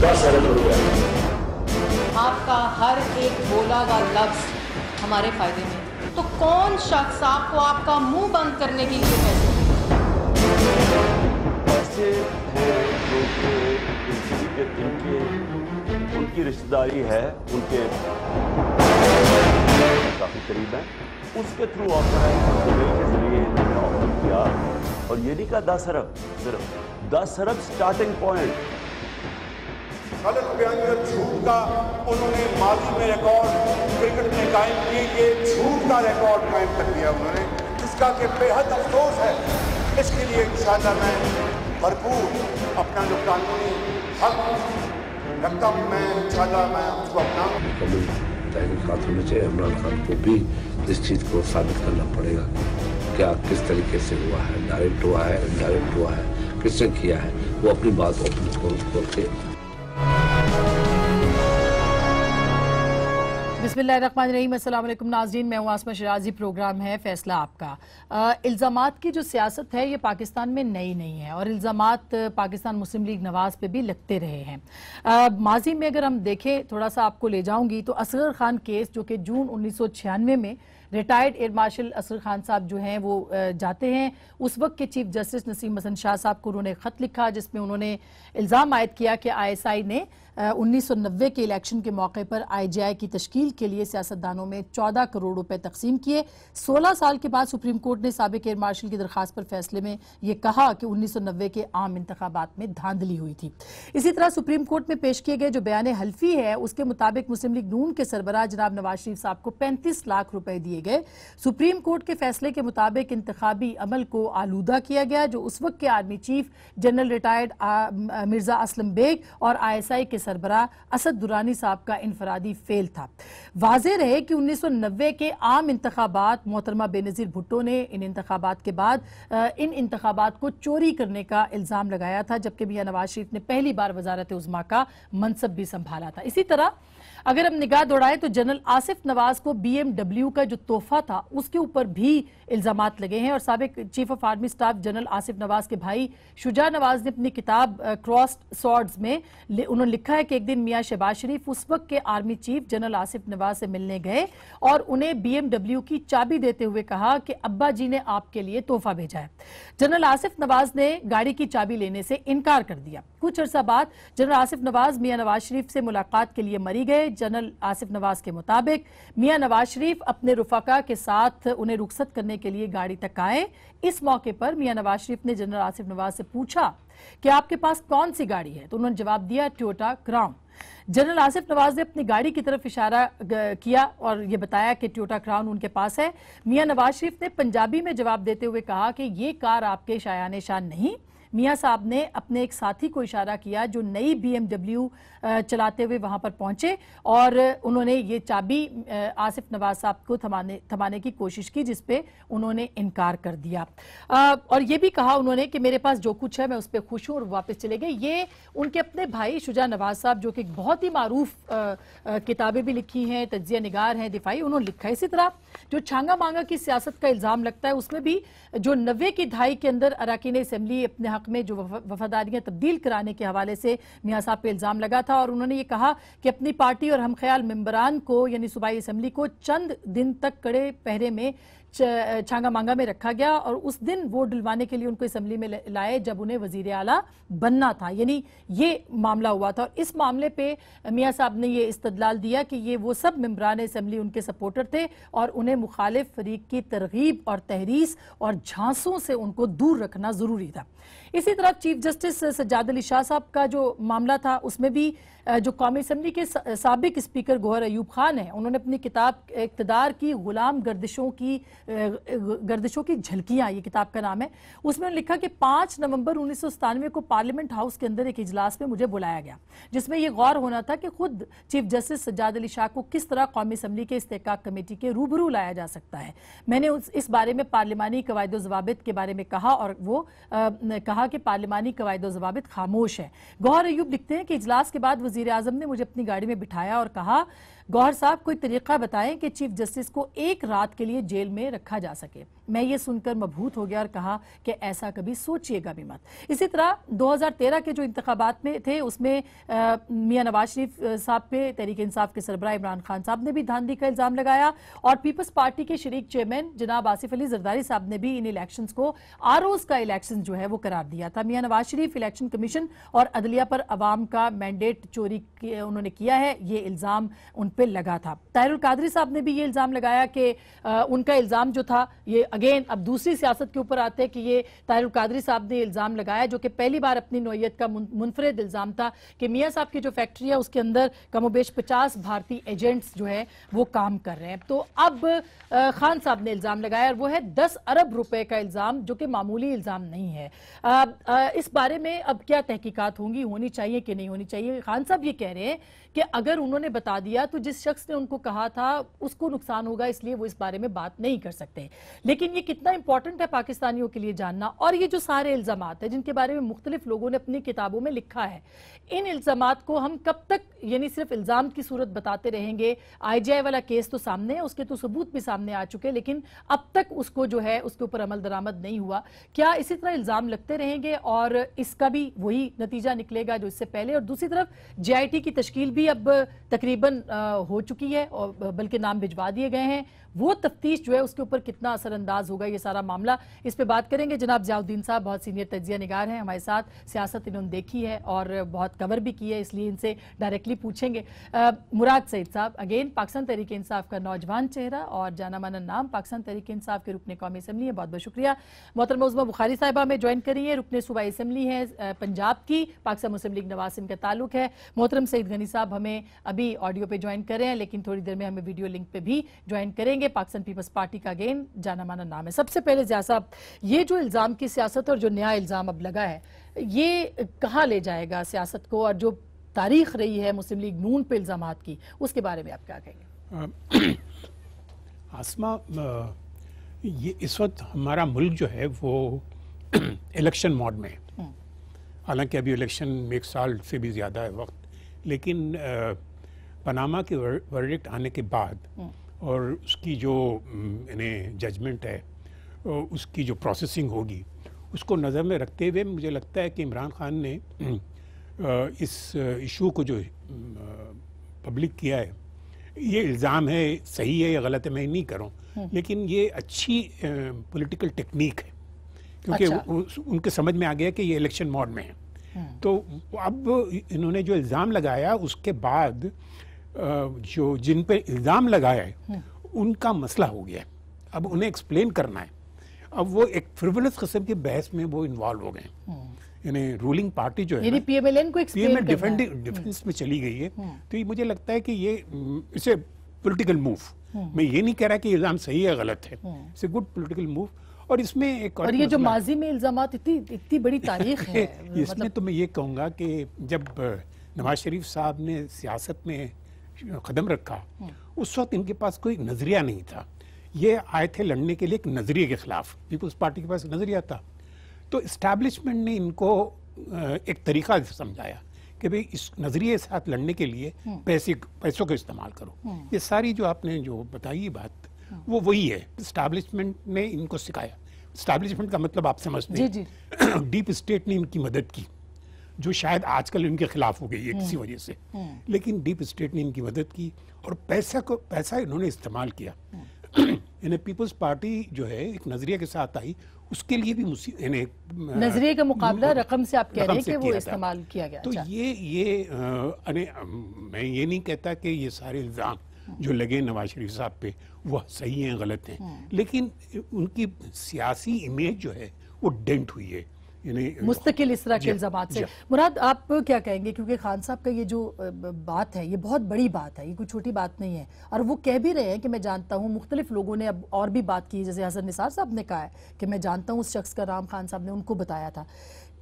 10 अरब रुपया। आपका हर एक बोला हुआ लफ्ज हमारे फायदे में, तो कौन शख्स आपको आपका मुंह बंद करने के लिए कहते हैं? ऐसे हैं उनकी रिश्तेदारी है, उनके काफी करीब है, उसके थ्रू ऑफर है, के जरिए इन्होंने ऑफर किया। और ये नहीं कहा 10 अरब, सिर्फ 10 अरब स्टार्टिंग पॉइंट। गलत बयानी और झूठ का उन्होंने माजी में रिकॉर्ड क्रिकेट में कायम किए, ये झूठ का रिकॉर्ड कायम कर दिया उन्होंने, जिसका कि बेहद अफसोस है। इसके लिए इंशाअल्लाह मैं भरपूर अपना जो कानूनी हक रखता हूँ, मैं इंशाअल्लाह मैं उसको अपना तहकीकात होनी चाहिए। इमरान खान को भी इस चीज़ को साबित करना पड़ेगा क्या किस तरीके से हुआ है, डायरेक्ट हुआ है, इनडायरेक्ट हुआ है, किसने किया है, वो अपनी बात ओपन खोल के। बिस्मिल्लाहिर्रहमानिर्रहीम, अस्सलाम वालेकुम नाज़रीन, मैं हूँ आसमा शिराजी, प्रोग्राम है फैसला आपका। इल्ज़ामात की जो सियासत है ये पाकिस्तान में नई नहीं है और इल्ज़ामात पाकिस्तान मुस्लिम लीग नवाज़ पे भी लगते रहे हैं। माजी में अगर हम देखें, थोड़ा सा आपको ले जाऊँगी, तो असगर खान केस जो कि जून 1996 में retired air marshal Asghar Khan साहब जो हैं वो जाते हैं, उस वक्त के चीफ जस्टिस नसीम हसन शाह साहब को उन्होंने ख़त लिखा जिसमें उन्होंने इल्ज़ाम आयद किया कि ISI ने 1990 के इलेक्शन के मौके पर IGI की तश्कील के लिए सियासतदानों में 14 करोड़ रुपए तकसीम किए। 16 साल के बाद सुप्रीम कोर्ट ने साबिक एयर मार्शल की दरख्वास्त पर फैसले में ये कहा कि 1990 के आम इंतखाबात में धांधली हुई थी। इसी तरह सुप्रीम कोर्ट में पेश किए गए जो बयान हल्फी है उसके मुताबिक मुस्लिम लीग नून के सरबराह जनाब नवाज शरीफ साहब को 35 लाख रुपए दिए गए। सुप्रीम कोर्ट के फैसले के मुताबिक इंतखाबी अमल को आलूदा किया गया जो उस वक्त के army chief general retired Mirza Aslam Beg और ISI के सरबराह असद दुरानी साहब का इनफरादी फेल था। वाज़ेह रहे कि 1990 के आम इंतखाबात मोहतरमा बेनज़ीर भुट्टो ने इन इंतखाबात के बाद इन इंतखाबात को चोरी करने का इल्ज़ाम लगाया था, जबकि मियां नवाज शरीफ ने पहली बार वज़ारत उज़्मा का मनसब भी संभाला था। इसी तरह अगर हम निगाह दौड़ाएं तो जनरल आसिफ नवाज को BMW का जो तोहफा था उसके ऊपर भी इल्जामात लगे हैं और साबिक chief of army staff general Asif Nawaz के भाई शुजा नवाज ने अपनी किताब क्रॉस्ड सॉर्ड्स में उन्होंने लिखा है कि एक दिन मियां शहबाज शरीफ उस वक्त के army chief general Asif Nawaz से मिलने गए और उन्हें BMW की चाबी देते हुए कहा कि अब्बा जी ने आपके लिए तोहफा भेजा है। जनरल आसिफ नवाज ने गाड़ी की चाबी लेने से इनकार कर दिया। कुछ अर्सा बाद जनरल आसिफ नवाज मियां नवाज शरीफ से मुलाकात के लिए मरी गए। जनरल आसिफ नवाज के मुताबिक मियां नवाज शरीफ अपने रुफका के साथ उन्हें रुखसत करने के लिए गाड़ी तक आए। इस मौके पर मियां नवाज शरीफ ने जनरल आसिफ नवाज से पूछा कि आपके पास कौन सी गाड़ी है, तो उन्होंने जवाब दिया Toyota crown. General Asif Nawaz ने अपनी गाड़ी की तरफ इशारा किया और यह बताया कि टोयोटा क्राउन उनके पास है। मियां नवाज शरीफ ने पंजाबी में जवाब देते हुए कहा कि ये कार आपके शायाने शान नहीं। मियां साहब ने अपने एक साथी को इशारा किया जो नई BMW चलाते हुए वहां पर पहुंचे और उन्होंने ये चाबी आसिफ नवाज साहब को थमाने की कोशिश की, जिस पे उन्होंने इनकार कर दिया और ये भी कहा उन्होंने कि मेरे पास जो कुछ है मैं उस पर खुश हूं और वापस चले गए। ये उनके अपने भाई शुजा नवाज साहब जो कि बहुत ही मारूफ किताबें भी लिखी हैं, तज्जिया निगार हैं, दिफाई, उन्होंने लिखा है। इसी तरह जो छांगा मांगा की सियासत का इल्जाम लगता है उसमें भी जो 90 की दहाई के अंदर अरकान असेंबली अपने हक में जो वफादारियां तब्दील कराने के हवाले से मियां साहब पे इल्जाम लगा था और उन्होंने ये कहा कि अपनी पार्टी और हम ख्याल मेंबरान को यानी सूबाई असेंबली को चंद दिन तक कड़े पहरे में छांगा मांगा में रखा गया और उस दिन वोट दिलवाने के लिए उनको असेंबली में लाए जब उन्हें वजीर आला बनना था, यानी ये मामला हुआ था। और इस मामले पे मियां साहब ने ये इस्तदलाल दिया कि ये वो सब मेंबरान असेंबली उनके सपोर्टर थे और उन्हें मुखालिफ फरीक की तरगीब और तहरीस और झांसों से उनको दूर रखना जरूरी था। इसी तरह चीफ जस्टिस सज्जाद अली शाह साहब का जो मामला था उसमें भी जो कौमी असेंबली के साबिक स्पीकर गौहर अयूब खान हैं, उन्होंने अपनी किताब इक़्तिदार की गुलाम गर्दिशों की झलकियां, ये किताब का नाम है, उसमें लिखा कि 5 नवंबर 1997 को पार्लियामेंट हाउस के अंदर एक इजलास में मुझे बुलाया गया जिसमें यह गौर होना था कि खुद चीफ जस्टिस सज्जाद अली शाह को किस तरह कौमी असेंबली के इस्तेहकाक कमेटी के रूबरू लाया जा सकता है। मैंने इस बारे में पार्लिमानी कवायद व ज़वाबित के बारे में कहा और वो कहा कि पार्लिमानी कवायद व ज़वाबित खामोश है। गौहर अयूब लिखते हैं कि इजलास के बाद वजीर आजम ने मुझे अपनी गाड़ी में बिठाया और कहा गौहर साहब कोई तरीका बताएं कि चीफ जस्टिस को एक रात के लिए जेल में रखा जा सके। मैं ये सुनकर मबहूत हो गया और कहा कि ऐसा कभी सोचिएगा भी मत। इसी तरह 2013 के जो इंतखाबात में थे उसमें मियां नवाज शरीफ साहब पे तहरीक इंसाफ के सरबराह इमरान खान साहब ने भी धांधली का इल्जाम लगाया और पीपल्स पार्टी के शरीक चेयरमैन जनाब आसिफ अली जरदारी साहब ने भी इन इलेक्शंस को आरओज का इलेक्शन जो है वो करार दिया था। मियां नवाज शरीफ इलेक्शन कमीशन और अदलिया पर अवाम का मैंडेट चोरी उन्होंने किया है, ये इल्जाम उन पे लगा था। ताहिरुल कादरी साहब ने भी ये इल्जाम लगाया कि उनका इल्जाम जो था ये अगेन अब दूसरी सियासत के ऊपर आते हैं कि ये ताहिरुल कादरी साहब ने इल्जाम लगाया जो कि पहली बार अपनी नौयत का मुनफरिद इल्जाम था कि मियां साहब की जो फैक्ट्री है उसके अंदर कमोबेश 50 भारतीय एजेंट्स जो है वो काम कर रहे हैं। तो अब खान साहब ने इल्जाम लगाया और वो है 10 अरब रुपए का इल्जाम जो कि मामूली इल्जाम नहीं है। इस बारे में अब क्या तहकीकात होंगी, होनी चाहिए कि नहीं होनी चाहिए? खान साहब ये कह रहे हैं कि अगर उन्होंने बता दिया तो जिस शख्स ने उनको कहा था उसको नुकसान होगा, इसलिए वो इस बारे में बात नहीं कर सकते। लेकिन ये कितना इंपॉर्टेंट है पाकिस्तानियों के लिए जानना। और ये जो सारे इल्जामात है जिनके बारे में मुख्तलिफ लोगों ने अपनी किताबों में लिखा है, इन इल्जामात को हम कब तक यानी सिर्फ इल्जाम की सूरत बताते रहेंगे? IGI वाला केस तो सामने है, उसके तो सबूत भी सामने आ चुके, लेकिन अब तक उसको जो है उसके ऊपर अमल दरामद नहीं हुआ। क्या इसी तरह इल्जाम लगते रहेंगे और इसका भी वही नतीजा निकलेगा जो इससे पहले? और दूसरी तरफ JIT की तश्कील भी अब तकरीबन हो चुकी है और बल्कि नाम भिजवा दिए गए हैं, वो तफ्तीश जो है उसके ऊपर कितना असरअंदाज होगा ये सारा मामला, इस पे बात करेंगे। जनाब ज़ियाउद्दीन साहब बहुत सीनियर तज्जिया निगार हैं हमारे साथ, सियासत इन्होंने देखी है और बहुत कवर भी की है, इसलिए इनसे डायरेक्टली पूछेंगे। मुराद सईद साहब अगेन पाकिस्तान तहरीक इंसाफ का नौजवान चेहरा और जाना माना नाम, पाकिस्तान तहरीक इंसाफ के रुकने कौमी असम्बली है, बहुत बहुत शुक्रिया। मोहतरमा उज़्मा बुखारी साहिबा में ज्वाइन करी है, रुकने सूबाई असम्बली है पंजाब की, पाकिस्तान मुस्लिम लीग नवाज से इनका ताल्लुक है। मोहतरम सईद गनी साहब हमें अभी ऑडियो पे ज्वाइन कर रहे हैं लेकिन थोड़ी देर में हमें वीडियो लिंक पे भी ज्वाइन करेंगे। पाकिस्तान पीपल्स पार्टी का अगेन जाना माना नाम है। सबसे पहले ज़िया साहब, ये जो इल्जाम की सियासत और जो नया इल्जाम अब लगा है ये कहाँ ले जाएगा सियासत को, और जो तारीख रही है मुस्लिम लीग नून पे इल्जामात की, उसके बारे में आप क्या कहेंगे? आसमा, ये इस वक्त हमारा मुल्क जो है वो इलेक्शन मोड में है। हालांकि अभी इलेक्शन में 1 साल से भी ज़्यादा है वक्त, लेकिन पनामा के वर्डिक्ट आने के बाद और उसकी जो जजमेंट है उसकी जो प्रोसेसिंग होगी उसको नज़र में रखते हुए मुझे लगता है कि इमरान खान ने इस इशू को जो पब्लिक किया है, ये इल्ज़ाम है, सही है या गलत है मैं नहीं करूँ, लेकिन ये अच्छी पॉलिटिकल टेक्निक है क्योंकि अच्छा। उनके समझ में आ गया कि ये इलेक्शन मोड में है। तो अब इन्होंने जो इल्ज़ाम लगाया उसके बाद जो जिन पे इल्ज़ाम लगाया है उनका मसला हो गया है, अब उन्हें एक्सप्लेन करना है। अब वो एक फ्रिवलस किस्म की बहस में वो इन्वॉल्व हो गए, यानी रूलिंग पार्टी जो है PMLN को एक्सप्लेन डिफेंस में चली गई है। तो ये मुझे लगता है कि ये इसे पॉलिटिकल मूव, मैं ये नहीं कह रहा कि इल्ज़ाम सही है गलत है, it's a good political move. और इसमें एक और ये जो माजी में इल्जामात इतनी बड़ी तारीख है इसमें तो मैं ये कहूँगा कि जब नवाज शरीफ साहब ने सियासत में कदम रखा उस वक्त इनके पास कोई नजरिया नहीं था, ये आए थे लड़ने के लिए एक नजरिए के खिलाफ। पीपल्स पार्टी के पास नजरिया था, तो इस्टेब्लिशमेंट ने इनको एक तरीका समझाया कि भाई इस नजरिए के साथ लड़ने के लिए पैसों का इस्तेमाल करो। ये सारी जो आपने जो बताई बात वो वही है, इस्टेब्लिशमेंट ने इनको सिखाया। इस्टेब्लिशमेंट का मतलब आप समझते हैं डीप स्टेट ने इनकी मदद की, जो शायद आजकल इनके खिलाफ हो गई है किसी वजह से, लेकिन डीप स्टेट ने इनकी मदद की और पैसा इन्होंने इस्तेमाल किया। इन्हें पीपल्स पार्टी जो है एक नजरिए के साथ आई, उसके लिए भी नजरिए का मुकाबला रकम से आप कह रहे हैं कि वो इस्तेमाल किया गया। तो मैं ये नहीं कहता कि ये सारे इल्ज़ाम जो लगे नवाज शरीफ साहब पे वो सही हैं गलत हैं, लेकिन उनकी सियासी इमेज जो है वो डेंट हुई है मुस्तकिल इस तरह के इल्जामात से। मुराद आप क्या कहेंगे, क्योंकि खान साहब का ये जो बात है ये बहुत बड़ी बात है, ये कोई छोटी बात नहीं है, और वो कह भी रहे हैं कि मैं जानता हूँ, मुख्तलिफ लोगों ने अब और भी बात की, जैसे हसन निसार साहब ने कहा है कि मैं जानता हूँ उस शख्स का नाम खान साहब ने उनको बताया था।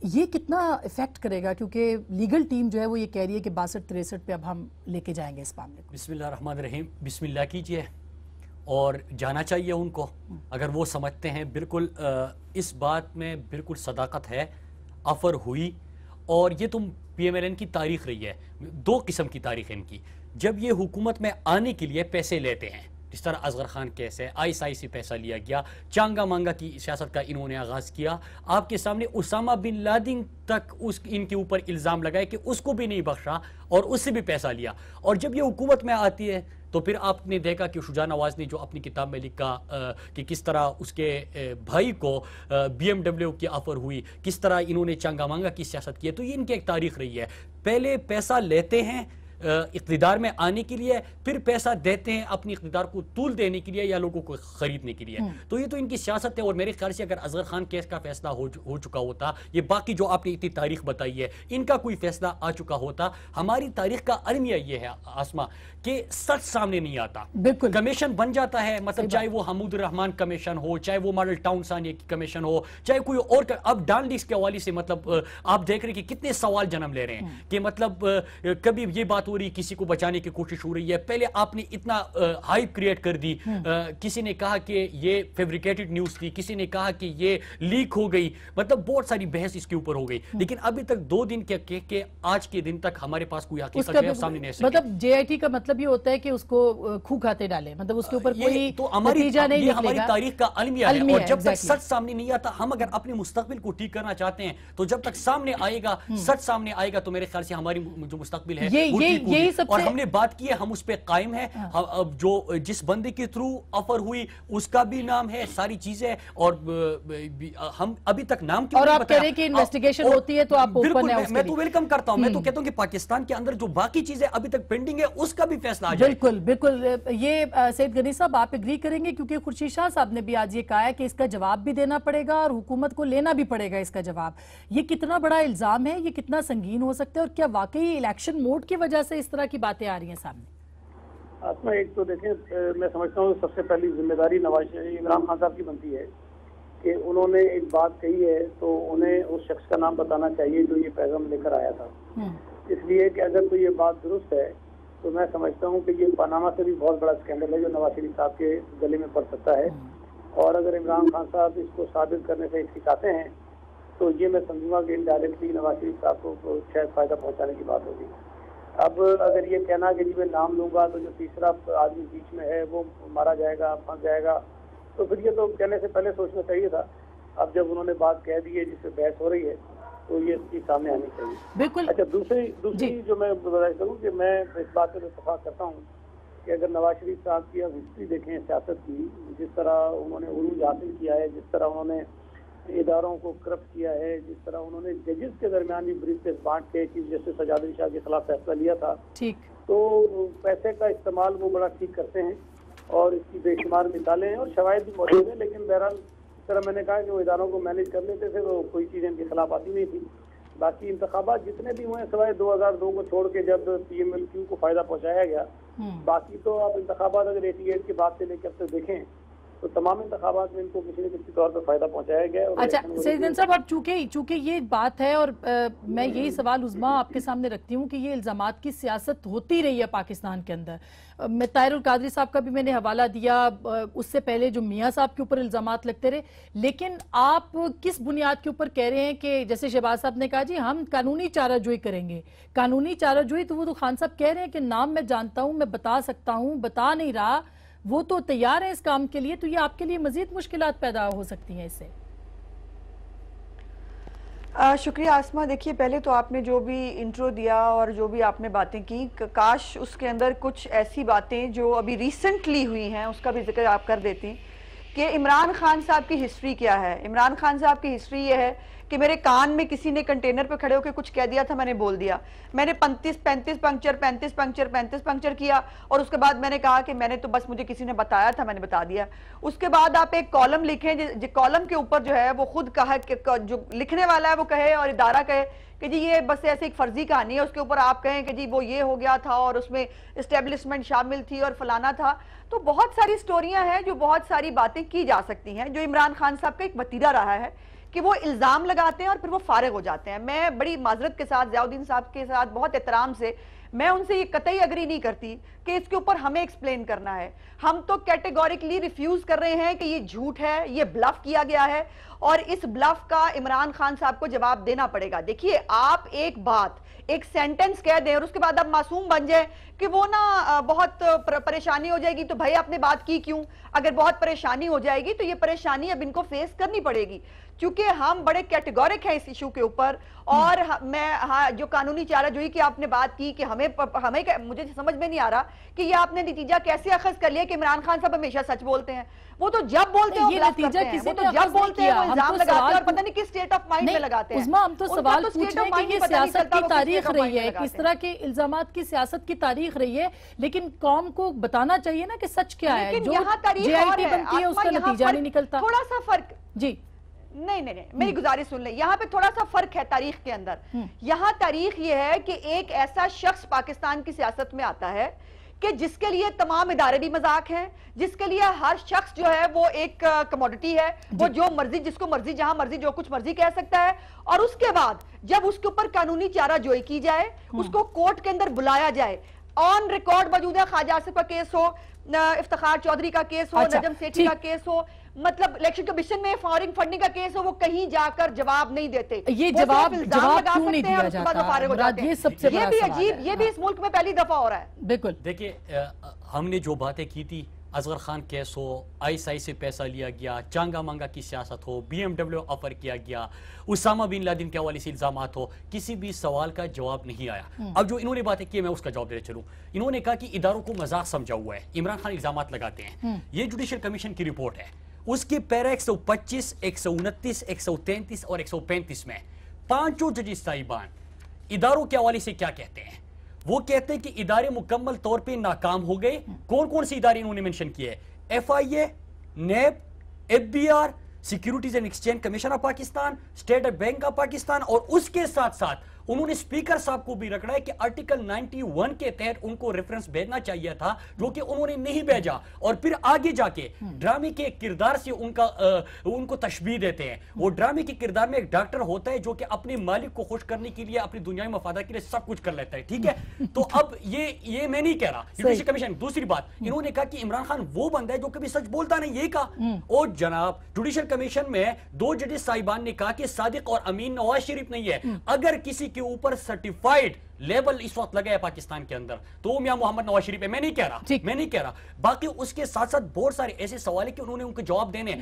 ये कितना इफेक्ट करेगा, क्योंकि लीगल टीम जो है वो ये कह रही है कि 62-63 पे अब हम लेके जाएंगे इस मामले को। बिस्मिल्लाह रहमान रहीम, बिस्मिल्लाह कीजिए और जाना चाहिए उनको अगर वो समझते हैं। बिल्कुल इस बात में बिल्कुल सदाकत है, अफर हुई। और ये तुम PMLN की तारीख रही है, 2 किस्म की तारीख है इनकी। جب یہ حکومت میں آنے کے لیے پیسے لیتے ہیں، جس طرح اصغر خان کیس ہے، ISI سے پیسہ لیا گیا، چانگا مانگا کی سیاست کا انہوں نے آغاز کیا، آپ کے سامنے اسامہ بن لادن تک ان کے اوپر الزام لگائے کہ اس کو بھی نہیں بخشا اور اس سے بھی پیسہ لیا. اور جب یہ حکومت میں آتی ہے تو پھر آپ نے دیکھا کہ شجاع نواز نے جو اپنی کتاب میں لکھا کہ کس طرح اس کے بھائی کو BMW کی آفر ہوئی، کس طرح انہوں نے چانگا مانگا کی سیاست کی ہے. تو یہ ان کی ایک تاریخ رہی ہے، پہلے پیسہ لیتے ہیں اقتدار میں آنے کے لیے، پھر پیسہ دیتے ہیں اپنی اقتدار کو طول دینے کے لیے یا لوگوں کو خریدنے کے لیے. تو یہ تو ان کی سیاست ہے. اور میرے خیال سے اگر اصغر خان کیس کا فیصلہ ہو چکا ہوتا، یہ باقی جو آپ نے اتنی تاریخ بتائی ہے ان کا کوئی فیصلہ آ چکا ہوتا. ہماری تاریخ کا المیہ یہ ہے آسمہ کہ سچ سامنے نہیں آتا. بالکل کمیشن بن جاتا ہے، مطلب چاہے وہ حمود الرحمان کمیشن ہو، چاہے وہ ماڈل ٹاؤن ثانیہ کی کمیشن ہو، چاہے کوئی اور. اب ڈان لیکس کے حوالے سے مطلب آپ دیکھ رہے ہیں کہ کتنے سوال جنم لے رہے ہیں کہ مطلب کبھی یہ بات ہو رہی کسی کو بچانے کی کوشش ہو رہی ہے. پہلے آپ نے اتنا ہائپ کریٹ کر دی، کسی نے کہا کہ یہ فیبریکیٹڈ نیوز تھی، کسی نے کہا کہ یہ لیک ہو گئی، مطلب بہت ساری بحث اس کے اوپر ہو گئی. لیکن ابھی تک 2 دن کے آج کے دن تک ہمارے پاس کوئی حقیقت ہے سامنے نہیں. مطلب JIT کا مطلب یہ ہوتا ہے کہ اس کو کھو کھاتے ڈالے، مطلب اس کے اوپر کوئی نتیجہ نہیں نکلے گا. ہماری تاریخ کا المیہ ہے. اور جب تک سچ سامنے نہیں آتا، ہم اگر اپنے مستقبل کو ٹھیک کرنا چاہتے ہیں تو جب تک سامنے آئے گا، سچ سامنے آئے گا، تو میرے خیال سے ہماری جو مستقبل ہے یہی سب. اور ہم نے بات کی ہے، ہم اس پہ قائم ہیں. جو جس بندے کے تھرو آفر ہوئی اس کا بھی نام ہے، ساری چیزیں. اور ہم ابھی تک نام کیوں اور نہیں آپ کہہ رہے ہیں کہ انویسٹیگیشن ہوتی ہے تو آپ اوپن ہیں اس کے میں تو ویلکم کرتا ہوں. میں تو کہتا ہوں کہ پاکستان کے اندر جو باقی چیزیں ابھی تک پینڈنگ ہے اس کا بھی فیصلہ آ جائے. بالکل بالکل. یہ سید غنی صاحب آپ ایگری کریں گے، کیونکہ خورشید شاہ صاحب نے بھی آج یہ کہا ہے کہ اس کا جواب بھی دینا پڑے گا اور حکومت کو لینا بھی پڑے گا اس کا جواب. یہ کتنا بڑا الزام ہے، یہ کتنا سنگین ہو سکتا ہے، اور کیا واقعی الیکشن موڈ کی وجہ سے اس طرح کی باتیں آ رہی ہیں سامنے؟ آسمہ ایک تو دیکھیں، میں سمجھتا ہوں سب سے پہلی ذمہ داری عمران خان صاحب کی بنتی ہے کہ انہوں نے ایک بات کہی ہے تو انہیں اس شخص کا نام بتانا چاہیے جو یہ پیغام لے کر آیا تھا. اس لیے کہ اگر تو یہ بات درست ہے تو میں سمجھتا ہوں کہ یہ پاناما سے بھی بہت بڑا اسکینڈل ہے جو نواز شریف صاحب کے گلے میں پڑ سکتا ہے. اور اگر عمران خان صاحب اس کو ثابت کرنے سے سکھاتے ہیں تو یہ میں سمجھوں گا کہ انڈائریکٹلی نواز شریف صاحب کو شاید فائدہ پہنچانے کی بات ہوگی. اب اگر یہ کہنا کہ جی میں نام لوں گا تو جو تیسرا آدمی بیچ میں ہے وہ مارا جائے گا، پھنس جائے گا، تو پھر یہ تو کہنے سے پہلے سوچنا چاہیے تھا. اب جب انہوں نے بات کہہ دی ہے جس سے بحث ہو رہی ہے تو یہ اس کی سامنے آنی چاہیے. بالکل. اچھا دوسری جو میں بتائی کروں کہ میں اس بات سے اتفاق کرتا ہوں کہ اگر نواز شریف صاحب کی اب ہسٹری دیکھیں سیاست کی، جس طرح انہوں نے عروج حاصل کیا ہے، جس طرح انہوں نے اداروں کو کرپٹ کیا ہے، جس طرح انہوں نے ججز کے درمیان بھی بریف کیس بانٹ کے چیف جسٹس سجاد علی شاہ کے خلاف فیصلہ لیا تھا، تو پیسے کا استعمال وہ بڑا ٹھیک کرتے ہیں اور اس کی بے شمار مثالیں ہیں اور شواہد بھی موجود ہیں. لیکن بہرحال اس طرح میں نے کہا کہ وہ اداروں کو مینیج کر لیتے تھے تو کوئی چیز ان کے خلاف آتی نہیں تھی. باقی انتخابات جتنے بھی ہوئے سوائے 2002 کو چھوڑ کے جب PMLQ کو فائدہ پہنچایا گیا، باقی تو آپ انتخابات اگر 88 کے بعد سے لے کے اب تک دیکھیں تو تمام انتخابات میں ان کو کسی نہ کسی طور پر فائدہ پہنچایا گیا. اچھا سید غنی صاحب، اب چونکہ یہ بات ہے اور میں یہی سوال عظمیٰ آپ کے سامنے رکھتی ہوں کہ یہ الزامات کی سیاست ہوتی رہی ہے پاکستان کے اندر. میں طاہر القادری صاحب کا بھی میں نے حوالہ دیا، اس سے پہلے جو میاں صاحب کے اوپر الزامات لگتے رہے، لیکن آپ کس بنیاد کے اوپر کہہ رہے ہیں کہ جیسے شہباز صاحب نے کہا جی ہم قانونی چارہ جوئی کریں گے؟ قانونی چارہ جوئی تو وہ تو خان صاحب کہہ رہے ہیں کہ نام میں جانتا ہوں، میں بتا سکتا ہوں، بتا نہیں رہا، وہ تو تیار ہے اس کام کے لیے، تو یہ آپ کے لیے مزید مشکلات پیدا ہو سکتی ہیں اس سے. شکریہ آسمہ. دیکھیے پہلے تو آپ نے جو بھی انٹرو دیا اور جو بھی آپ نے باتیں کی، کاش اس کے اندر کچھ ایسی باتیں جو ابھی ریسنٹلی ہوئی ہیں اس کا بھی ذکر آپ کر دیتی کہ عمران خان صاحب کی ہسٹری کیا ہے. عمران خان صاحب کی ہسٹری یہ ہے کہ میرے کان میں کسی نے کنٹینر پہ کھڑے ہو کے کچھ کہہ دیا تھا، میں نے بول دیا. میں نے 35 پنکچر کیا اور اس کے بعد میں نے کہا کہ میں نے تو بس مجھے کسی نے بتایا تھا، میں نے بتا دیا. اس کے بعد آپ ایک کالم لکھیں، کالم کے اوپر جو ہے وہ خود کہا کہ جو لکھنے والا ہے وہ کہے اور ادارہ کہے کہ جی یہ بس ایسے ایک فرضی کہانی ہے، اس کے اوپر آپ کہیں کہ جی وہ یہ ہو گیا تھا اور اس میں اسٹیبلشمنٹ شامل تھی اور فلانا تھا. تو بہت ساری سٹوریاں ہیں جو بہت ساری باتیں کی جا سکتی ہیں، جو عمران خان صاحب کا ایک وتیرہ رہا ہے کہ وہ الزام لگاتے ہیں اور پھر وہ فارغ ہو جاتے ہیں. میں بڑی معذرت کے ساتھ ضیاء الدین صاحب کے ساتھ بہت احترام سے میں ان سے یہ قطعی اگری نہیں کرتی کہ اس کے اوپر ہمیں ایکسپلین کرنا ہے. ہم تو کیٹیگوریکلی ریفیوز کر رہے ہیں کہ یہ جھوٹ ہے، یہ بلف کیا گیا ہے اور اس بلف کا عمران خان صاحب کو جواب دینا پڑے گا. دیکھیے آپ ایک بات ایک سینٹنس کہہ دیں اور اس کے بعد آپ معصوم بن جائیں کہ وہ نا بہت پریشانی ہو جائے گی، تو بھائی آپ نے بات کی کیوں؟ اگر بہت پریشانی ہو جائے گی تو یہ پریشانی اب ان کو فیس کرنی پڑے گی، چونکہ ہم بڑے کیٹیگورک ہیں اس ایشو کے اوپر. اور میں جو قانونی چارہ جوئی کی آپ نے بات کی کہ ہمیں مجھے سمجھ میں نہیں آ رہا کہ یہ آپ نے نتیجہ کیسے اخذ کر لیا کہ عمران خان صاحب ہمیشہ سچ بولتے ہیں. وہ تو جب بولتے ہیں وہ نتیجہ کسی نے جب بولتے ہیں وہ الزام لگاتے ہیں اور پتہ نہیں کس سٹیٹ آف مائنڈ میں لگاتے ہیں. عظمیٰ ہم تو سوال پوچھ رہے ہیں کہ یہ سیاست کی تاریخ رہی ہے، کس طرح کے الزامات کی سیاست کی تاریخ رہی ہے، لیکن قوم کو بتانا چاہیے نا کہ سچ کیا ہے. جو جے آئی ٹی بنتی ہے اس کا نتیجہ نہیں نکلتا. تھوڑا سا فرق جی نہیں میری گزارش سن لیں، یہاں پہ تھوڑا سا فرق ہے تاریخ کے اندر. یہاں تاریخ یہ ہے کہ ایک ایسا شخص پاکستان کی سیاست میں آتا ہے کہ جس کے لیے تمام ادارے بھی مذاق ہیں، جس کے لیے ہر شخص جو ہے وہ ایک کموڈٹی ہے، وہ جو مرضی جس کو مرضی جہاں مرضی جو کچھ مرضی کہہ سکتا ہے. اور اس کے بعد جب اس کے اوپر قانونی چارہ جوئی کی جائے، اس کو کورٹ کے اندر بلایا جائے، آن ریکارڈ موجود ہے، خواجہ آصف کا کیس ہو، افتخار چودھری کا کیس ہو، نجم سیٹھی کا کیس ہو، مطلب الیکشن کمیشن میں فارغ فنڈنگ کا کیس ہو، وہ کہیں جا کر جواب نہیں دیتے. یہ جواب کیوں نہیں دیا جاتا؟ یہ سب سے بڑا سوال ہے. یہ بھی اس ملک میں پہلی دفعہ ہو رہا ہے. بالکل. دیکھیں ہم نے جو باتیں کی تھی، اصغر خان کیس ہو، آئس آئی سے پیسہ لیا گیا، چانگا مانگا کی سیاست ہو، بی ایم ڈبلیو آفر کیا گیا، اسامہ بن لادن کے حوالے سے الزامات ہو، کسی بھی سوال کا جواب نہیں آیا. اب جو انہوں نے باتیں کی میں اس کا جواب دے چلوں. انہوں نے کہا کہ اداروں کو مذاق سمجھا ہوا ہے، عمران خان الزامات لگاتے ہیں. یہ جوڈیشل کمیشن کی رپورٹ ہے، اس کے پیرا 125, 129, 133 اور 135 میں پانچوں ججز صاحبان اداروں کے حوالے سے کیا کہتے ہیں. وہ کہتے ہیں کہ ادارے مکمل طور پہ ناکام ہو گئے. کون کون سے ادارے انہوں نے منشن کیے؟ F I A, NAB, F B R, securities and exchange commission of Pakistan, state bank of Pakistan, اور اس کے ساتھ ساتھ انہوں نے اسپیکر صاحب کو بھی رکھا ہے کہ آرٹیکل 91 کے تحت ان کو ریفرنس بھیجنا چاہیے تھا، جو کہ انہوں نے نہیں بھیجا. اور پھر آگے جا کے ڈرامے کے کردار سے ان کو تشبیہ دیتے ہیں. وہ ڈرامے کے کردار میں ایک ڈاکٹر ہوتا ہے جو کہ اپنے مالک کو خوش کرنے کے لیے، اپنی دنیائی مفادات کے لیے سب کچھ کر لیتا ہے. ٹھیک ہے، تو اب یہ میں نہیں کہہ رہا جوڈیشل کمیشن. دوسری بات، انہوں نے کہا کہ عمران خان وہ بندہ ہے جو کبھی سچ بولتا نہیں، یہ کہا. اور جناب جوڈیشل کمیشن میں دو ججز صاحبان نے کہا کہ صادق اور امین نواز شریف نہیں ہے. اگر کسی کے اوپر سرٹیفائیڈ لیبل اس وقت لگا ہے پاکستان کے اندر تو میاں محمد نواز شریف ہے. میں نہیں کہہ رہا. باقی اس کے ساتھ ساتھ بہت سارے ایسے سوال ہیں کہ انہوں نے ان کو جواب دینے.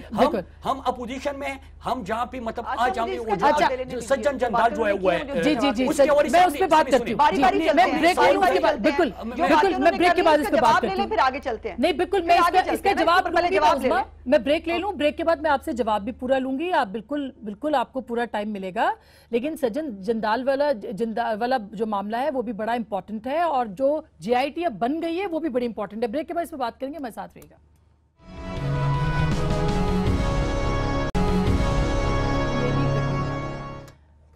ہم اپوزیشن میں، ہم جہاں پہ مطلب آج ہم سجن جندال جو ہے وہ ہے، جی میں اس پہ بات کرتی ہوں. میں بریک لے لوں، بالکل میں بریک کے بعد اس پہ بات کرتی ہوں. پھر آگے چلتے ہیں. نہیں بالکل میں اس کا جواب میں بریک لے لوں. بریک کے بعد میں آپ سے جواب بھی پورا لوں گی. آپ بالکل آپ کو پورا ٹائم ملے گا. لیکن سجن جندال والا جو معاملہ ہے وہ بھی بڑا امپورٹنٹ ہے، اور جو جے آئی ٹی اب بن گئی ہے وہ بھی بڑی امپورٹنٹ ہے. بریک کے بعد اس پہ بات کریں گے. میں ساتھ رہے گا.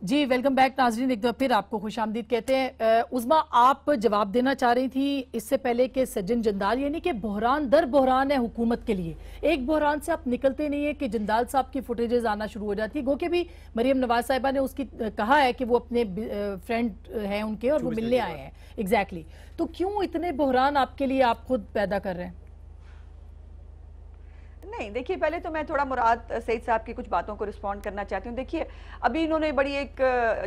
جی ویلکم بیک ناظرین، ایک دفعہ پھر آپ کو خوش آمدید کہتے ہیں. عظمیٰ آپ جواب دینا چاہ رہی تھی اس سے پہلے کہ سجن جندال، یعنی کہ بحران در بحران ہے حکومت کے لیے. ایک بحران سے آپ نکلتے نہیں ہے کہ جندال صاحب کی فوٹیجز آنا شروع ہو جاتی ہے. گو کہ بھی مریم نواز صاحبہ نے اس کی کہا ہے کہ وہ اپنے فرینڈ ہیں ان کے اور وہ ملنے آئے ہیں. ایگزیکٹلی. تو کیوں اتنے بحران آپ کے لیے آپ خود پیدا کر رہے ہیں؟ نہیں دیکھیے، پہلے تو میں تھوڑا مراد سعید صاحب کی کچھ باتوں کو رسپونڈ کرنا چاہتی ہوں. دیکھیے ابھی انہوں نے بڑی ایک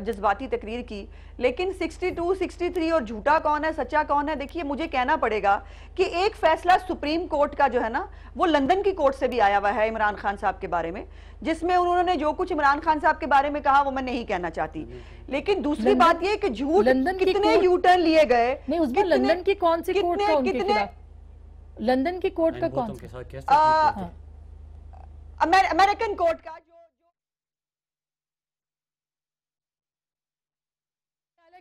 جذباتی تقریر کی، لیکن 62, 63 اور جھوٹا کون ہے سچا کون ہے؟ دیکھیے مجھے کہنا پڑے گا کہ ایک فیصلہ سپریم کورٹ کا جو ہے نا وہ لندن کی کورٹ سے بھی آیا ہوا ہے عمران خان صاحب کے بارے میں، جس میں انہوں نے جو کچھ عمران خان صاحب کے بارے میں کہا وہ میں نہیں کہنا چاہتی. لیکن دوسری بات یہ کہ جھوٹ کتنے یو ٹرن لیے گئے. نہیں اس میں لندن کی کون سی کورٹ کا ان کے خلاف؟ لندن کی کورٹ کا کون سا؟ امریکن کورٹ کا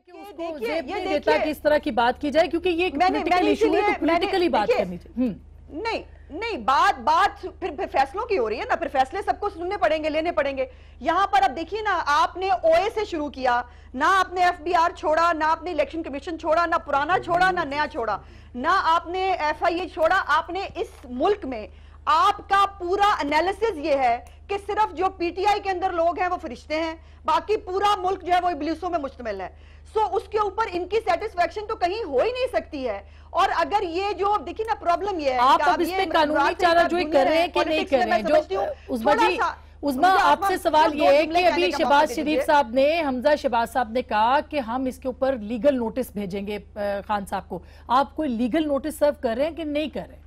جو زیب نہیں دیتا کہ اس طرح کی بات کی جائے، کیونکہ یہ ایک پولیٹیکل ایشو ہے تو پولیٹیکلی بات کرنی چاہیے. نہیں بات پھر فیصلوں کی ہو رہی ہے نا، پھر فیصلے سب کو سننے پڑیں گے، لینے پڑیں گے. یہاں پر اب دیکھیے نا، آپ نے او اے سے شروع کیا، نہ آپ نے ایف بی آر چھوڑا، نہ آپ نے الیکشن کمیشن چھوڑا، نہ پرانا چھوڑا نہ نیا چھوڑا، نہ آپ نے ایف آئی اے چھوڑا. آپ نے اس ملک میں آپ کا پورا انالیسز یہ ہے کہ صرف جو پی ٹی آئی کے اندر لوگ ہیں وہ فرشتے ہیں، باقی پورا ملک جو ہے وہ ابلیسوں میں مشتمل ہے. سو اس کے اوپر ان کی سیٹسفیکشن تو کہیں ہو ہی نہیں سکتی ہے. اور اگر یہ جو دیکھیں نا پرابلم یہ ہے آپ اب اس پہ قانونی چارہ جوئی کر رہے ہیں کہ نہیں کر رہے ہیں، جو उज़मा आपसे सवाल ये है कि अभी शहबाज शरीफ साहब ने, हमजा शहबाज साहब ने कहा कि हम इसके ऊपर लीगल नोटिस भेजेंगे खान साहब को। आप कोई लीगल नोटिस सर्व कर रहे हैं कि नहीं कर रहे?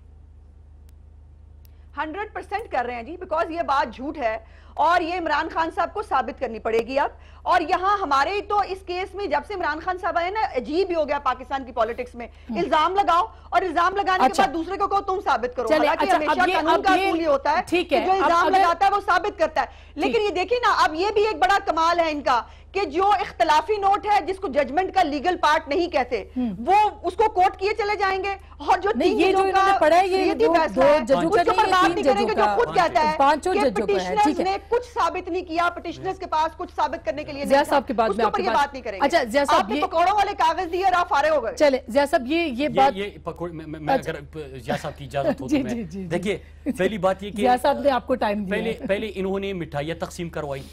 100% कर रहे हैं जी, बिकॉज ये बात झूठ है और ये इमरान खान साहब को साबित करनी पड़ेगी अब। और यहाँ हमारे तो इस केस में जब से इमरान खान साहब आए ना, अजीब ही हो गया पाकिस्तान की पॉलिटिक्स में। इल्जाम लगाओ और इल्जाम लगाने के बाद दूसरे को तुम साबित करो। हालांकि हमेशा कानून का असूल ये होता है कि जो इल्जाम लगाता है वो साबित करता है। लेकिन ये देखिए ना, अब ये भी एक बड़ा कमाल है इनका कि जो इख्तलाफी नोट है जिसको जजमेंट का लीगल पार्ट नहीं कहते, वो उसको कोर्ट किए चले जाएंगे और जो नहीं, ये जो इन्होंने पढ़ा है ये दो जजों का नहीं करेंगे, जो खुद कहता है पांचों कि जजों का है। पिटिशनर्स ने कुछ साबित नहीं किया, पिटिशनर्स के पास कुछ साबित करने के लिए ज़िया साहब की बात में आपके बात नहीं करेंगे। अच्छा ज़िया साहब, ये पकौड़ों वाले कागज दिए और आप फारे हो गए। चले ज़िया साहब, ये बात मैं अगर ज़िया साहब की इजाजत हो तो मैं देखिए, पहली बात ये कि ज़िया साहब ने आपको टाइम दिया, पहले इन्होंने मिठाइयाँ तकसीम करवाई,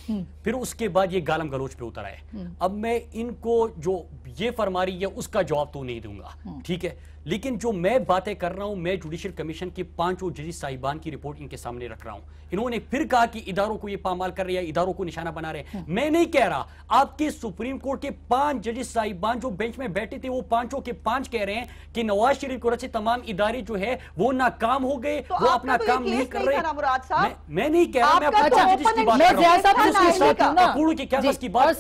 फिर उसके बाद ये गालम गलोच पे उतर आए। अब मैं इनको जो ये फरमा रही है उसका जवाब तो नहीं दूंगा, ठीक है, लेकिन जो मैं बातें कर रहा हूं, मैं जुडिशियल कमीशन की 5 जज साहिबान की रिपोर्ट इनके सामने रख रहा हूं। इन्होंने फिर कहा कि इदारों को ये पामाल कर रहे हैं, इदारों को निशाना बना रहे हैं। मैं नहीं कह रहा, आपके सुप्रीम कोर्ट के 5 जज साहिबान जो बेंच में बैठे थे वो 5 के 5 कह रहे हैं कि नवाज शरीफ को रचे तमाम इदारे जो है वो नाकाम हो गए, वो अपना काम नहीं कर रहे। मैं नहीं कह रहा, मैं अपने जजेस की बात कर रहा हूं की क्या बस की बात,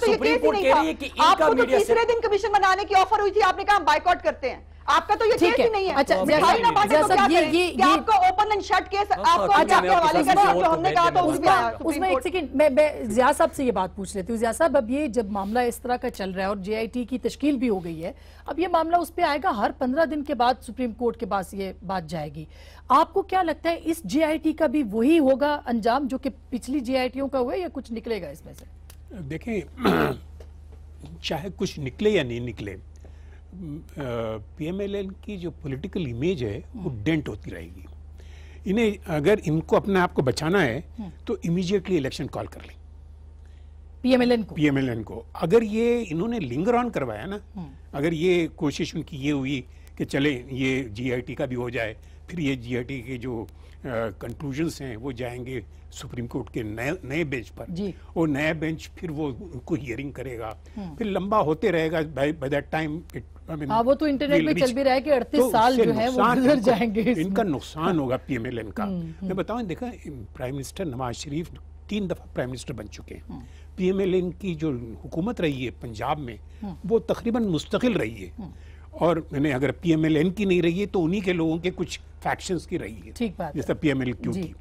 सुप्रीम कोर्ट कह रही है कि इनका मीडिया तीसरे दिन कमीशन बनाने की ऑफर हुई थी, आपने कहा बाइकआउट करते हैं। आपका तो ये केस ही नहीं है। अच्छा, आपका ओपन एंड शट केस आपको हवाले करना जो हमने कहा था उसमें एक सेकंड मैं ज़िया साहब से ये बात पूछ लेती हूँ। ज़िया साहब, अब ये जब मामला इस तरह का चल रहा है और JIT की तश्कील भी हो गई है, अब ये मामला उस पर आएगा, हर 15 दिन के बाद सुप्रीम कोर्ट के पास ये बात जाएगी। आपको क्या लगता है इस JIT का भी वही होगा अंजाम जो कि पिछली JITयों का हुआ, या कुछ निकलेगा इसमें से? देखें, चाहे कुछ निकले या नहीं निकले, PMLN की जो पॉलिटिकल इमेज है वो डेंट होती रहेगी। इन्हें अगर इनको अपने आप को बचाना है तो इमीडिएटली इलेक्शन कॉल कर लें PMLN को। अगर ये इन्होंने लिंगर ऑन करवाया ना, अगर ये कोशिश उनकी ये हुई कि चले ये JIT का भी हो जाए, फिर ये JIT के जो कंक्लूजन्स हैं वो जाएंगे सुप्रीम कोर्ट के नए बेंच पर, और नया बेंच फिर वो उनको हियरिंग करेगा, फिर लंबा होते रहेगा। बाय दैट टाइम वो तो इंटरनेट में चल भी रहा है कि 38 साल जो है वो गुजर जाएंगे। इनका नुकसान होगा PMLN का। मैं बताऊं, देखा प्राइम मिनिस्टर नवाज शरीफ 3 दफा प्राइम मिनिस्टर बन चुके हैं। PMLN की जो हुकूमत रही है पंजाब में वो तकरीबन मुस्तकिल रही है, और मैंने अगर PMLN की नहीं रही है तो उन्हीं के लोगों के कुछ फैक्शंस की रही है, ठीक बात, जैसा PMLQ की।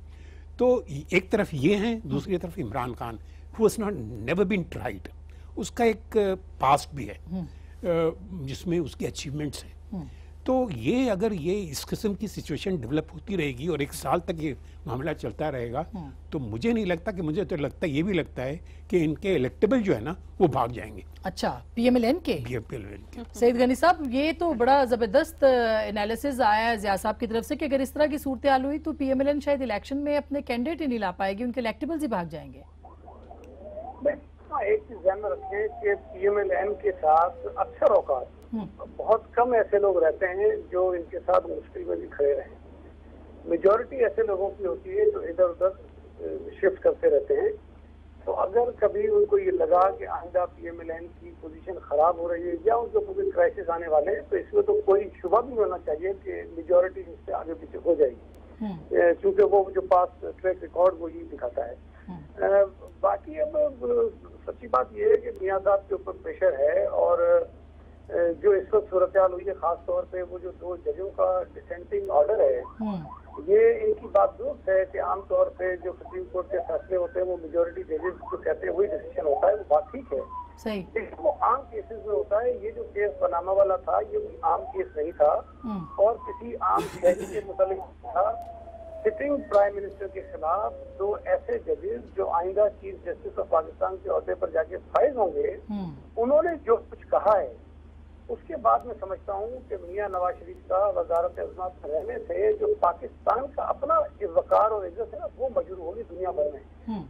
तो एक तरफ ये हैं, दूसरी तरफ Imran Khan who has not never been tried, उसका एक पास्ट भी है जिसमें उसके अचीवमेंट्स हैं। तो ये अगर ये इस किस्म की सिचुएशन डेवलप होती रहेगी और 1 साल तक ये मामला चलता रहेगा, तो मुझे नहीं लगता कि, मुझे तो लगता ये भी लगता है कि इनके इलेक्टेबल जो है ना वो भाग जाएंगे। अच्छा, PMLN के सईद गनी साहब, ये तो बड़ा जबरदस्त एनालिसिस आया है ज़िया साहब की तरफ से कि अगर इस तरह की सूरत हाल हुई तो PMLN शायद इलेक्शन में अपने कैंडिडेट ही नहीं ला पाएगी, उनके इलेक्टेबल्स ही भाग जाएंगे। एक चीज ध्यान में रखें कि PMLN के साथ अक्सर औकात बहुत कम ऐसे लोग रहते हैं जो इनके साथ मुश्किल में भी खड़े रहें। मेजॉरिटी ऐसे लोगों की होती है जो इधर उधर शिफ्ट करते रहते हैं। तो अगर कभी उनको ये लगा कि आइंदा PMLN की पोजीशन खराब हो रही है या उनके ऊपर कोई क्राइसिस आने वाले हैं, तो इसमें तो कोई शुबा भी होना चाहिए कि मेजॉरिटी इससे आगे पीछे हो जाएगी, क्योंकि वो जो पास ट्रैक रिकॉर्ड वो ही दिखाता है। बाकी अब सच्ची बात ये है कि मियां साहब के ऊपर प्रेशर है, और जो इस वक्त सूरत हाल हुई है, खास तौर पे वो जो 2 जजों का डिसेंटिंग ऑर्डर है, ये इनकी बात दुरुस्त है कि आमतौर पे जो सुप्रीम कोर्ट के फैसले होते हैं वो मेजोरिटी जजेस जो कहते हैं वही डिसीजन होता है, वो बात ठीक है। सही। लेकिन वो आम केसेस में होता है। ये जो केस पनामा वाला था ये आम केस नहीं था और किसी आम शहरी के मुताबिक था। सिटिंग प्राइम मिनिस्टर के खिलाफ 2 ऐसे जजेस जो आइंदा चीफ जस्टिस ऑफ पाकिस्तान के ओहदे पर जाके फाइज होंगे, उन्होंने जो कुछ कहा है उसके बाद मैं समझता हूँ कि मियां नवाज शरीफ का वजारत अज़्ज़त रहने से जो पाकिस्तान का अपना वकार और इज्जत है ना वो मजरूह होगी दुनिया भर में।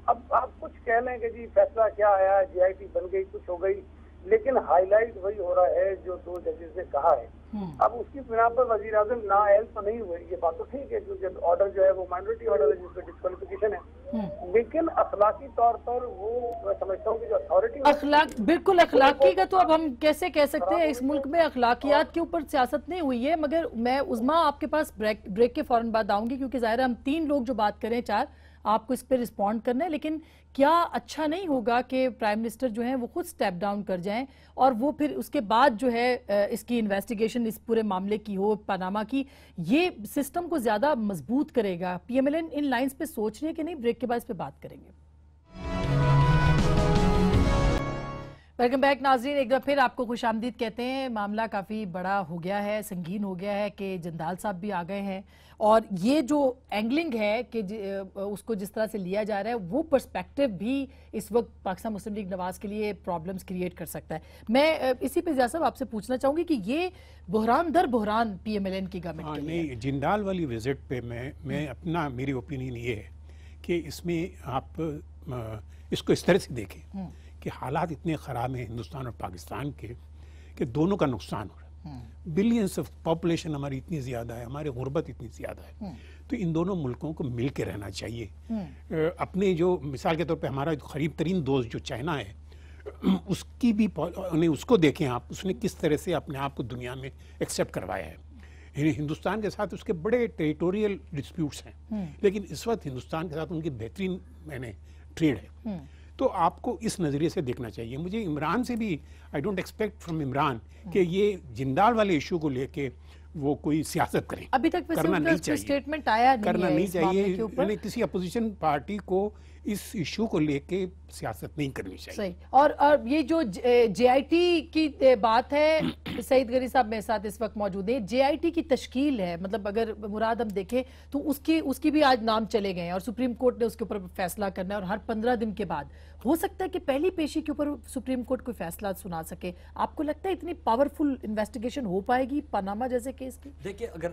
अब आप कुछ कह लें कि जी फैसला क्या आया, JIT बन गई, कुछ हो गई, لیکن ہائی لائٹ وہی ہو رہا ہے جو 2 ججز نے کہا ہے. اب اس کی بنا پر وزیر اعظم نااہل تو نہیں ہوئے, یہ بات تو ٹھیک ہے کیونکہ آرڈر جو ہے وہ مائنورٹی آرڈر ہے جس پہ ڈسکوالیفیکیشن ہے, لیکن اخلاقی طور پر وہ میں سمجھتا ہوں کہ جو اتھارٹی بالکل اخلاقی کا تو اب ہم کیسے کہہ سکتے ہیں, اس ملک میں اخلاقیات کے اوپر سیاست نہیں ہوئی ہے. مگر میں عظما آپ کے پاس بریک کے فوراً بعد آؤں گی کیونکہ ظاہر ہے ہم 3 لوگ جو بات کریں 4 آپ کو اس پہ رسپونڈ کرنا ہے. لیکن کیا اچھا نہیں ہوگا کہ پرائم منسٹر جو ہیں وہ خود سٹیپ ڈاؤن کر جائیں اور وہ پھر اس کے بعد جو ہے اس کی انویسٹیگیشن اس پورے معاملے کی ہو, پاناما کی, یہ سسٹم کو زیادہ مضبوط کرے گا؟ پی ایم ایل این ان لائنز پہ سوچ رہے ہیں کہ نہیں؟ بریک کے بعد اس پہ بات کریں گے. ویلکم بیک ناظرین, ایک دفعہ پھر آپ کو خوش آمدید کہتے ہیں. معاملہ کافی بڑا ہو گیا ہے, سنگین ہو گیا ہے کہ جندال صاحب بھی آ گئے ہیں اور یہ جو اینگلنگ ہے کہ اس کو جس طرح سے لیا جا رہا ہے وہ پرسپیکٹیو بھی اس وقت پاکستان مسلم لیگ نواز کے لیے پرابلمز کریٹ کر سکتا ہے. میں اسی پہ ضیاء صاحب آپ سے پوچھنا چاہوں گی کہ یہ بحران در بحران پی ایم ایل این کی گورنمنٹ کے لیے. نہیں, جندال والی وزٹ پہ میں میری اوپینین یہ ہے کہ اس میں آپ اس کو اس طرح سے دیکھیں کہ حالات اتنے خراب ہیں ہندوستان اور پاکستان کے کہ دونوں کا نقصان ہو رہا ہے. بلینس آف پاپولیشن ہماری اتنی زیادہ ہے, ہماری غربت اتنی زیادہ ہے, تو ان دونوں ملکوں کو مل کے رہنا چاہیے. اپنے جو مثال کے طور پہ ہمارا قریب ترین دوست جو چائنا ہے اس کی بھی اس کو دیکھیں آپ, اس نے کس طرح سے اپنے آپ کو دنیا میں ایکسیپٹ کروایا ہے. یعنی ہندوستان کے ساتھ اس کے بڑے ٹیریٹوریل ڈسپیوٹس ہیں لیکن اس وقت ہندوستان کے ساتھ ان کی بہترین ٹریڈ ہے. تو آپ کو اس نظریے سے دیکھنا چاہیے. مجھے عمران سے بھی I don't expect from Imran کہ یہ جندال والے ایشو کو لے کے وہ کوئی سیاست کریں. ابھی تک کرنا نہیں چاہیے, سٹیٹمنٹ آیا کرنا نہیں چاہیے. یعنی کسی اپوزیشن پارٹی کو اس ایشو کو لے کے سیاست نہیں کرنی چاہیے. صحیح. اور یہ جو جے آئی ٹی کی بات ہے, سعید غری صاحب میرے ساتھ اس وقت موجود ہیں. جے آئی ٹی کی تشکیل ہے, مطلب اگر مراد ہم دیکھیں تو اس کی بھی آج نام چلے گئے ہیں اور سپریم کورٹ نے اس کے اوپر فیصلہ کرنا ہے اور ہر 15 دن کے بعد ہو سکتا ہے کہ پہلی پیشی کے اوپر سپریم کورٹ کوئی فیصلہ سنا سکے. آپ کو لگتا ہے اتنی پاورفل انویسٹیگیشن ہو پائے گی پاناما جیسے کیس کی؟ دیکھیں, اگر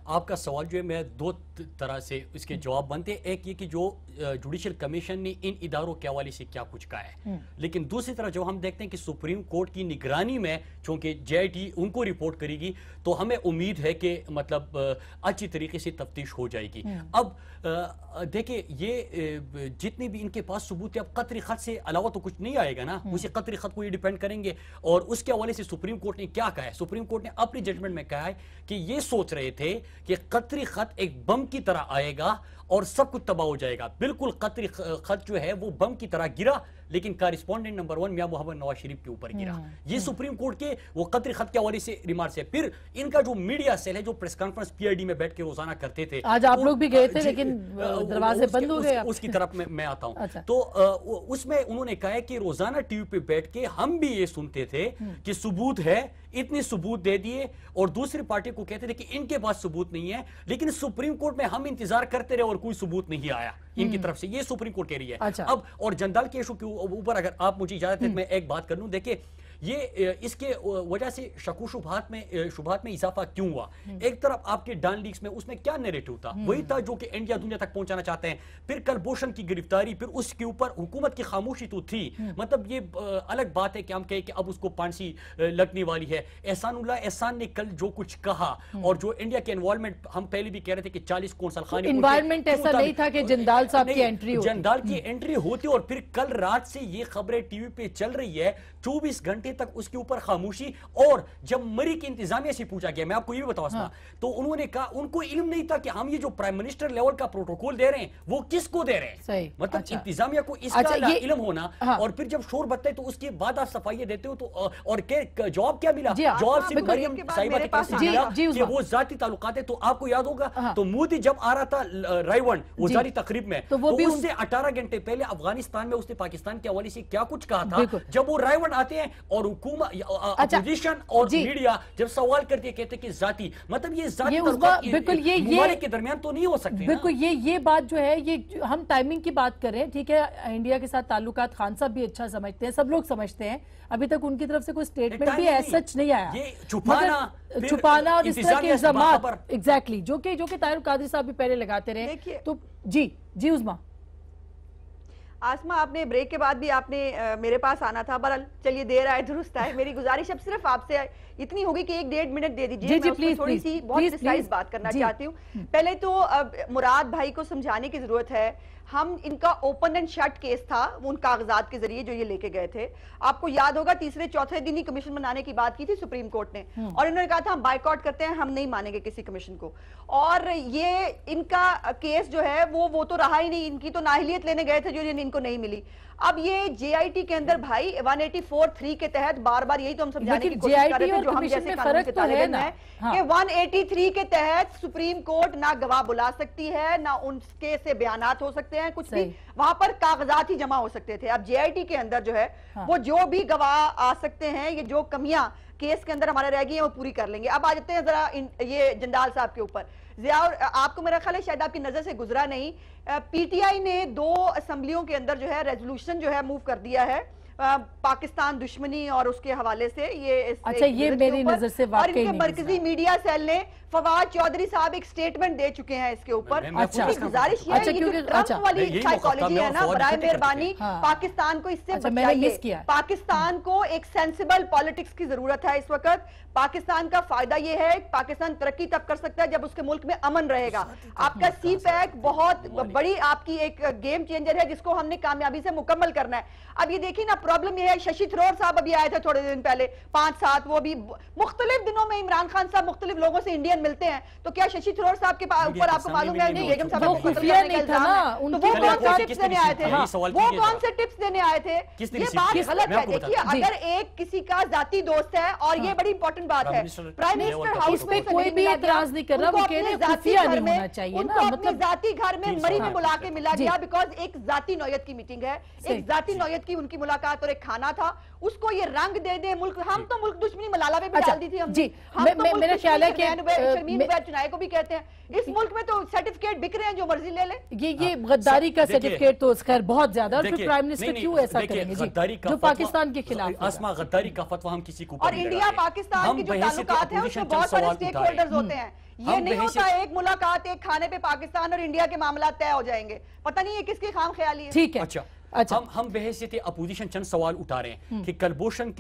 آپ کا سوال جو ہے میں 2 طرح سے اس کے جواب بنتے ہیں. ایک یہ کہ جو جوڈیشل کمیشن نے ان اداروں کے حوالے سے کیا کچھ کہا ہے, لیکن دوسری طرف جب ہم دیکھتے ہیں کہ سپریم کورٹ کی نگرانی میں چونکہ جے آئی ٹی ان کو رپورٹ کرے گی تو ہمیں امید ہے کہ مطلب اچھی طریقے سے تفتیش ہو جائے گی. اب دیکھیں یہ جتنے بھی ان کے پاس ثبوت ہے, اب قطری خط سے علاوہ تو کچھ نہیں آئے گا نا, اسی قطری خط کو یہ ڈیپینڈ کریں گے. اور اس کے حوالے سے سپریم کورٹ نے کیا کہا ہے؟ سپریم کورٹ نے اپنی ججمنٹ میں کہا ہے کہ یہ سوچ رہے تھے کہ قطری خط ایک بم کی طرح آئے گا اور سب کچھ تباہ ہو جائے گا. بالکل قطری خط جو ہے وہ بم کی طرح گرا, لیکن کارسپونڈنٹ نمبر 1 میاں محمد نواز شریف کے اوپر گرا. یہ سپریم کورٹ کے وہ قطری خط کے حوالے سے ریمارکس ہے. پھر ان کا جو میڈیا سیل ہے جو press conference P I D میں بیٹھ کے روزانہ کرتے تھے, آج آپ لوگ بھی گئے تھے لیکن دروازے بند ہو گئے, اس کی طرف میں آتا ہوں. تو اس میں انہوں نے کہا ہے کہ روزانہ ٹی وی پہ بیٹھ کے ہم بھی یہ سنتے تھے کہ ثبوت ہے, اتنے ثبوت دے دیے, اور دوسری پارٹی کو کہتے تھے کہ ان کے پاس ثبوت نہیں ہے, لیکن سپریم کورٹ میں ہم انتظار کرتے رہے اور کوئی ثبوت نہیں آیا ان کی طرف سے. یہ سپریم کورٹ کہہ رہی ہے. اب اور جندال کے ایشو کے اوپر اگر آپ مجھے اجازت ہے میں ایک بات کر لوں. دیکھیں یہ اس کے وجہ سے شک و شبہات میں اضافہ کیوں ہوا؟ ایک طرف آپ کے ڈان لیکس میں اس میں کیا نیریٹو تھا, وہی تھا جو کہ انڈیا دنیا تک پہنچانا چاہتے ہیں. پھر کلبھوشن کی گرفتاری, پھر اس کے اوپر حکومت کی خاموشی تو تھی. مطلب یہ الگ بات ہے کہ ہم کہیں کہ اب اس کو پھانسی لگنے والی ہے. احسان نے کل جو کچھ کہا اور جو انڈیا کے انوالومنٹ, ہم پہلے بھی کہہ رہے تھے کہ 40 کونسل خانے انوائرمنٹ ایسا نہیں تھا کہ جندال صاحب کی انٹری ہوتی, جندال کی انٹری ہوتی. اور پھر کل رات سے یہ خبریں ٹی وی پہ چل رہی ہے, 24 گھنٹے تک اس کے اوپر خاموشی. اور جب مری کی انتظامیہ سے پوچھا گیا, میں آپ کو یہ بھی بتاؤں اسما, تو انہوں نے کہا ان کو علم نہیں تھا کہ ہم یہ جو پرائم منسٹر لیول کا پروٹوکول دے رہے ہیں وہ کس کو دے رہے ہیں. مطلب انتظامیہ کو اس کا علم ہونا, اور پھر جب شور بتائے تو اس کے بعد آپ صفائیہ دیتے ہو. تو اور جواب کیا ملا؟ جواب سے مریم صاحبہ کے پاس ملا کہ وہ ذاتی تعلقات ہے. تو آپ کو یاد ہوگا تو مودی جب آ رہا تھا رائیون وہ ذاتی تقریب میں, تو اس سے 18 گھنٹے پہلے افغانستان میں اس نے پاکستان کے حوالے سے کیا کچھ کہا تھا. جب وہ رائیون آتے ہیں اور حکومت اپوزیشن اور میڈیا جب سوال کرتے کہتے کہ ذاتی, مطلب یہ ذاتی ممالک کے درمیان تو نہیں ہو سکتے. بالکل یہ بات جو ہے, یہ ہم ٹائمنگ کی بات کر رہے ہیں, ٹھیک ہے, انڈیا کے ساتھ تعلقات خان صاحب بھی اچھا سمجھتے ہیں, سب لوگ سمجھتے ہیں, ابھی تک ان کی طرف سے کوئی سٹیٹمنٹ بھی ایز سچ نہیں آیا. چھپانا اور اس طرح کے الزامات ایگزیکٹلی جو کہ طاہر القادری صاحب بھی پہلے لگاتے رہے. تو جی عظما, आसमा, आपने ब्रेक के बाद भी आपने मेरे पास आना था, बहरहाल चलिए देर आए दुरुस्त आए। मेरी गुजारिश अब सिर्फ आपसे इतनी होगी कि 1-1.5 मिनट दे दीजिए। मैं उसमें थोड़ी सी बहुत प्रिसाइज बात करना चाहती हूँ। पहले तो मुराद भाई को समझाने की जरूरत है। हम इनका ओपन एंड शट केस था उन कागजात के जरिए जो ये लेके गए थे। आपको याद होगा तीसरे चौथे दिन ही कमीशन बनाने की बात की थी सुप्रीम कोर्ट ने, और इन्होंने कहा था हम बाइकआउट करते हैं, हम नहीं मानेंगे किसी कमीशन को। और ये इनका केस जो है वो तो रहा ही नहीं, इनकी तो नाहलियत लेने गए थे जो इनको नहीं मिली। अब ये जेआईटी के अंदर भाई 184(3) के तहत बार बार यही तो हम समझाने की कोशिश कर रहे थे जो हम जैसे कानून के तालिब हैं कि 183 के तहत सुप्रीम कोर्ट ना गवाह बुला सकती है, ना उनके से बयानात हो सकते हैं, कुछ भी वहां पर कागजात ही जमा हो सकते थे। अब जेआईटी के अंदर जो है वो जो भी गवाह आ सकते हैं, ये जो कमियां केस के अंदर हमारे रह गई हैं वो पूरी कर लेंगे। अब आ जाते हैं जरा ये जंडाल साहब के ऊपर। ज़ियाउर, आपको मेरा ख्याल है शायद आपकी नजर से गुजरा नहीं, पीटीआई ने 2 असेंबलियों के अंदर जो है रेजोल्यूशन जो है मूव कर दिया है पाकिस्तान दुश्मनी और उसके हवाले से। ये अच्छा, ये मेरी नजर से वाकई नहीं। और इनके मरकजी मीडिया सेल ने फवाद चौधरी साहब एक स्टेटमेंट दे चुके हैं इसके ऊपर। गुजारिश ये ट्रंप वाली साइकोलॉजी है ना, बराए मेहरबानी पाकिस्तान को इससे बचाइए। पाकिस्तान को एक सेंसिबल पॉलिटिक्स की जरूरत है इस वक्त। पाकिस्तान का फायदा ये है, पाकिस्तान तरक्की तब कर सकता है जब उसके मुल्क में अमन रहेगा। आपका CPEC बहुत बड़ी आपकी एक गेम चेंजर है जिसको हमने कामयाबी से मुकम्मल करना है। अब ये देखिए ना, प्रॉब्लम ये है, शशि थरूर साहब अभी आए थे थोड़े दिन पहले 5-7, वो भी मुख्तलिफ दिनों में इमरान खान साहब मुख्तलिफ लोगों से इंडियन मिलते हैं। तो क्या शशि थरूर साहब के ऊपर आपको मालूम है बेगम साहब को खुफिया नहीं था ना, तो वो कौन से टिप्स देने आए थे? वो कौन से टिप्स देने आए थे? ये बात गलत है। देखिए, अगर एक किसी का जाती दोस्त है, और ये बड़ी इंपॉर्टेंट बात है, प्राइम मिनिस्टर हाउस में कोई भी एतराज नहीं कर रहा, वो कह रहे हैं खुफिया नहीं होना चाहिए ना, मतलब जाती घर में मरी में बुला के मिला गया बिकॉज एक जाती नौयत की मीटिंग है, एक जाती नौयत की उनकी मुलाकात और एक खाना था, उसको ये रंग दे दे मुल्क। हम तो मुल्क दुश्मनी मलाला पे भी डाल दी थी हम। जी, मेरा ख्याल है कि शर्मीन उबैद चुनाई को भी कहते हैं। इस मुल्क में तो सर्टिफिकेट बिक रहे हैं, जो मर्जी ले ले। ये गद्दारी का सर्टिफिकेट तो खैर बहुत ज्यादा, और फिर प्राइम मिनिस्टर क्यों ऐसा करेंगे जी, जो पाकिस्तान के खिलाफ। आसमा, गद्दारी का फतवा हम किसी को और इंडिया पाकिस्तान की जो ताल्लुकात है उसमें बहुत सारे स्टेक होल्डर्स होते हैं। ये नहीं होता एक मुलाकात एक खाने पे पाकिस्तान और इंडिया के मामला तय हो जाएंगे। पता नहीं है किसकी खाम ख्याली है। ठीक है, अच्छा, हम बहैसियत अपोजिशन चंद सवाल उठा रहे हैं कि कलभूषण